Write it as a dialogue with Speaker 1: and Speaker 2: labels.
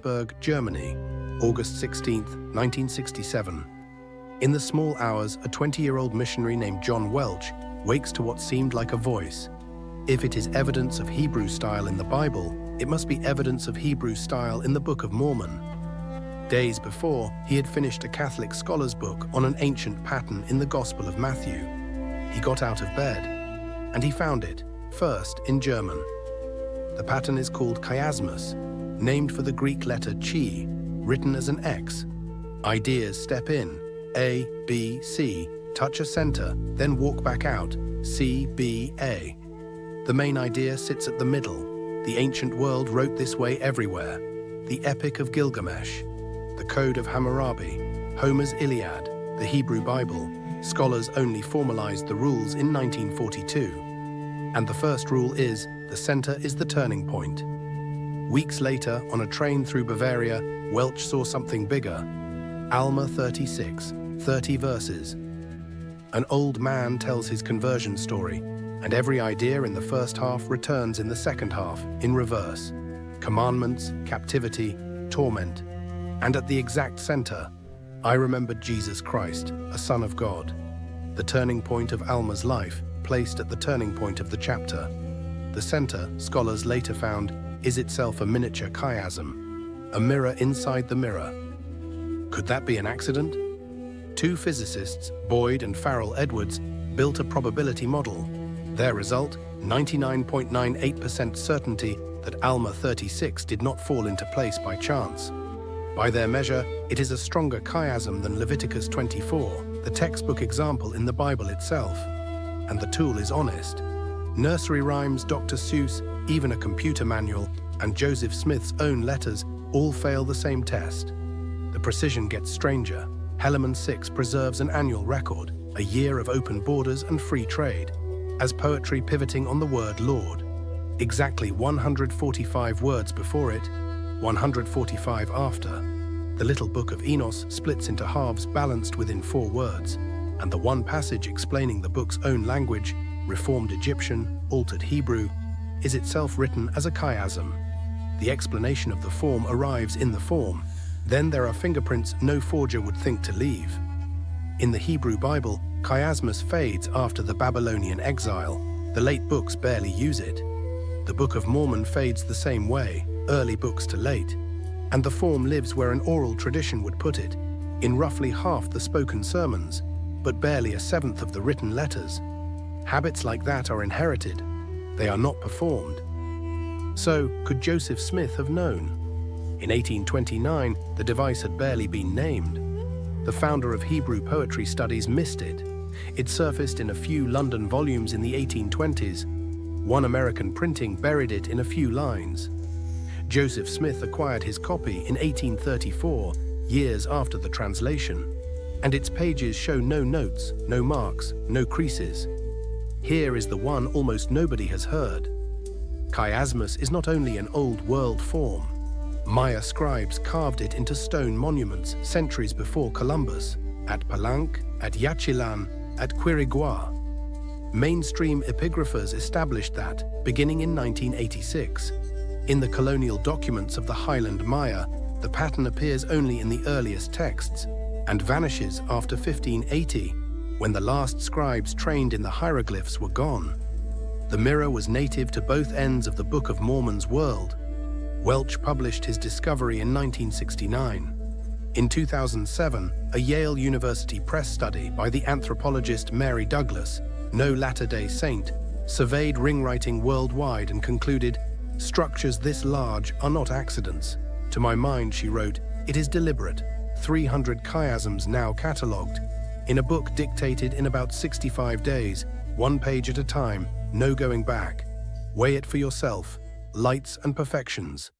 Speaker 1: Regensburg, Germany, August 16, 1967. In the small hours, a 20-year-old missionary named John Welch wakes to what seemed like a voice. If it is evidence of Hebrew style in the Bible, it must be evidence of Hebrew style in the Book of Mormon. Days before, he had finished a Catholic scholar's book on an ancient pattern in the Gospel of Matthew. He got out of bed, and he found it, first in German. The pattern is called chiasmus, named for the Greek letter chi, written as an X. Ideas step in, A, B, C, touch a center, then walk back out, C, B, A. The main idea sits at the middle. The ancient world wrote this way everywhere. The Epic of Gilgamesh, the Code of Hammurabi, Homer's Iliad, the Hebrew Bible. Scholars only formalized the rules in 1942. And the first rule is, the center is the turning point. Weeks later, on a train through Bavaria, Welch saw something bigger. Alma 36, 30 verses. An old man tells his conversion story, and every idea in the first half returns in the second half, in reverse. Commandments, captivity, torment. And at the exact center, I remembered Jesus Christ, a Son of God. The turning point of Alma's life, placed at the turning point of the chapter. The center, scholars later found, is itself a miniature chiasm, a mirror inside the mirror. Could that be an accident? Two physicists, Boyd and Farrell Edwards, built a probability model. Their result, 99.98% certainty that Alma 36 did not fall into place by chance. By their measure, it is a stronger chiasm than Leviticus 24, the textbook example in the Bible itself. And the tool is honest. Nursery rhymes, Dr. Seuss, even a computer manual, and Joseph Smith's own letters all fail the same test. The precision gets stranger. Helaman 6 preserves an annual record, a year of open borders and free trade, as poetry pivoting on the word Lord. Exactly 145 words before it, 145 after. The little book of Enos splits into halves balanced within 4 words, and the one passage explaining the book's own language, Reformed Egyptian, altered Hebrew, is itself written as a chiasm. The explanation of the form arrives in the form. Then there are fingerprints no forger would think to leave. In the Hebrew Bible, chiasmus fades after the Babylonian exile. The late books barely use it. The Book of Mormon fades the same way, early books to late. And the form lives where an oral tradition would put it, in roughly half the spoken sermons, but barely a seventh of the written letters. Habits like that are inherited. They are not performed. So, could Joseph Smith have known? In 1829, the device had barely been named. The founder of Hebrew poetry studies missed it. It surfaced in a few London volumes in the 1820s. One American printing buried it in a few lines. Joseph Smith acquired his copy in 1834, years after the translation, and its pages show no notes, no marks, no creases. Here is the one almost nobody has heard. Chiasmus is not only an old world form. Maya scribes carved it into stone monuments centuries before Columbus, at Palenque, at Yaxchilan, at Quirigua. Mainstream epigraphers established that, beginning in 1986. In the colonial documents of the Highland Maya, the pattern appears only in the earliest texts and vanishes after 1580, when the last scribes trained in the hieroglyphs were gone. The mirror was native to both ends of the Book of Mormon's world. Welch published his discovery in 1969. In 2007, a Yale University Press study by the anthropologist Mary Douglas, no Latter-day Saint, surveyed ringwriting worldwide and concluded, "Structures this large are not accidents. To my mind," she wrote, "it is deliberate. 300 chiasms now catalogued. In a book dictated in about 65 days, 1 page at a time, no going back. Weigh it for yourself. Lights and perfections."